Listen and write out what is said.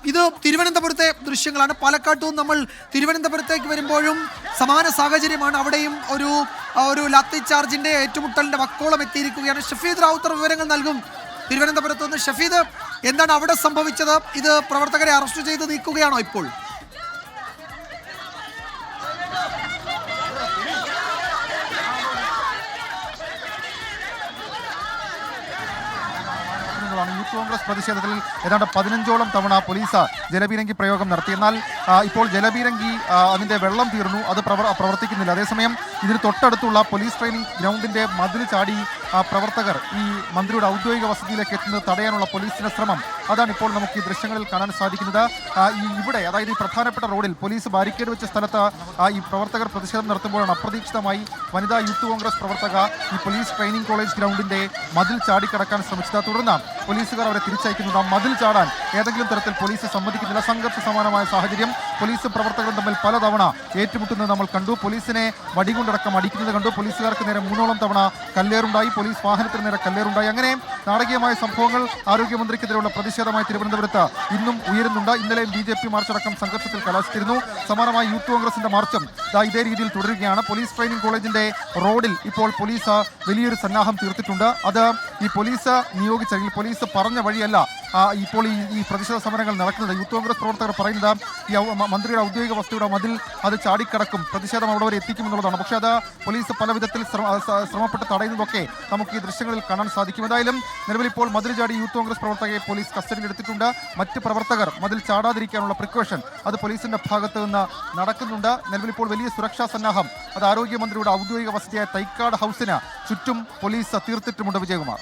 ഇത് തിരുവനന്തപുരത്തെ ദൃശ്യങ്ങളാണ്. പാലക്കാട്ടും നമ്മൾ തിരുവനന്തപുരത്തേക്ക് വരുമ്പോഴും സമാന സാഹചര്യമാണ്. അവിടെയും ഒരു ലാത്തി ചാർജിന്റെ ഏറ്റുമുട്ടലിന്റെ വക്കോളം എത്തിയിരിക്കുകയാണ്. ഷഫീദ് റാവുത്തർ വിവരങ്ങൾ നൽകും തിരുവനന്തപുരത്ത് നിന്ന്. ഷഫീദ്, എന്താണ് അവിടെ സംഭവിച്ചത്? ഇത് പ്രവർത്തകരെ അറസ്റ്റ് ചെയ്ത് നീക്കുകയാണോ ഇപ്പോൾ? യൂത്ത് കോൺഗ്രസ് പ്രതിഷേധത്തിൽ ഏതാണ്ട് 15ഓളം തവണ പോലീസ് ജലപീരങ്കി പ്രയോഗം നടത്തി. എന്നാൽ ഇപ്പോൾ ജലപീരങ്കി അതിൻ്റെ വെള്ളം തീർന്നു, അത് പ്രവർത്തിക്കുന്നില്ല. അതേസമയം ഇതിന് തൊട്ടടുത്തുള്ള പോലീസ് ട്രെയിനിങ് ഗ്രൗണ്ടിൻ്റെ മതിൽ ചാടി പ്രവർത്തകർ ഈ മന്ത്രിയുടെ ഔദ്യോഗിക വസതിയിലേക്ക് എത്തുന്നത് തടയാനുള്ള പോലീസിന്റെ ശ്രമം, അതാണ് ഇപ്പോൾ നമുക്ക് ഈ ദൃശ്യങ്ങളിൽ കാണാൻ സാധിക്കുന്നത്. ഇവിടെ, അതായത് ഈ പ്രധാനപ്പെട്ട റോഡിൽ പോലീസ് ബാരിക്കേഡ് വെച്ച സ്ഥലത്ത് ഈ പ്രവർത്തകർ പ്രതിഷേധം നടത്തുമ്പോഴാണ് അപ്രതീക്ഷിതമായി വനിതാ യൂത്ത് കോൺഗ്രസ് പ്രവർത്തക ഈ പോലീസ് ട്രെയിനിങ് കോളേജ് ഗ്രൗണ്ടിന്റെ മതിൽ ചാടിക്കടക്കാൻ ശ്രമിച്ചത്. തുടർന്ന് പോലീസുകാർ അവരെ തിരിച്ചയക്കുന്നത്. ആ മതിൽ ചാടാൻ ഏതെങ്കിലും തരത്തിൽ പോലീസ് സമ്മതിക്കുന്നില്ല. സംഘർഷ സമാനമായ സാഹചര്യം. പോലീസും പ്രവർത്തകരും തമ്മിൽ പലതവണ ഏറ്റുമുട്ടുന്നത് നമ്മൾ കണ്ടു. പോലീസിനെ വടികൊണ്ടടക്കം അടിക്കുന്നത് കണ്ടു. പോലീസുകാർക്ക് നേരെ 3ഓളം തവണ കല്ലേറുണ്ടായി. പോലീസ് വാഹനത്തിന് നേരെ കല്ലേറുണ്ടായി. അങ്ങനെ നാടകീയമായ സംഭവങ്ങൾ ആരോഗ്യമന്ത്രിക്കെതിരെയുള്ള പ്രതിഷേധമായി തിരുവനന്തപുരത്ത് ഇന്നും ഉയരുന്നുണ്ട്. ഇന്നലെയും BJP മാർച്ചടക്കം സംഘർഷത്തിൽ കലാശിച്ചിരുന്നു. സമാനമായി യൂത്ത് കോൺഗ്രസിന്റെ മാർച്ചും ഇതേ രീതിയിൽ തുടരുകയാണ്. പോലീസ് ട്രെയിനിങ് കോളേജിന്റെ റോഡിൽ ഇപ്പോൾ പോലീസ് വലിയൊരു സന്നാഹം തീർത്തിട്ടുണ്ട്. അത് ഈ പോലീസ് നിയോഗിച്ച, പോലീസ് പറഞ്ഞ വഴിയല്ല ഇപ്പോൾ ഈ പ്രതിഷേധ സമരങ്ങൾ നടക്കുന്നത്. യൂത്ത് കോൺഗ്രസ് പ്രവർത്തകർ പറയുന്നത് ഈ മന്ത്രിയുടെ ഔദ്യോഗിക വസ്തുയുടെ മതിൽ അത് ചാടിക്കടക്കും, പ്രതിഷേധം അവിടെ വരെ എത്തിക്കുമെന്നുള്ളതാണ്. പക്ഷേ അത് പോലീസ് പല വിധത്തിൽ ശ്രമപ്പെട്ട് തടയുന്നതൊക്കെ നമുക്ക് ഈ ദൃശ്യങ്ങളിൽ കാണാൻ സാധിക്കും. എന്തായാലും നിലവിൽ ഇപ്പോൾ മതിൽ ചാടി യൂത്ത് കോൺഗ്രസ് പ്രവർത്തകരെ പോലീസ് കസ്റ്റഡിയിൽ എടുത്തിട്ടുണ്ട്. മറ്റ് പ്രവർത്തകർ മതിൽ ചാടാതിരിക്കാനുള്ള പ്രിക്കോഷൻ അത് പോലീസിന്റെ ഭാഗത്ത് നിന്ന് നടക്കുന്നുണ്ട്. നിലവിൽ ഇപ്പോൾ വലിയ സുരക്ഷാ സന്നാഹം അത് ആരോഗ്യമന്ത്രിയുടെ ഔദ്യോഗിക വസതിയായ തൈക്കാട് ഹൗസിന് ചുറ്റും പോലീസ് തീർത്തിട്ടുമുണ്ട്. വിജയകുമാർ.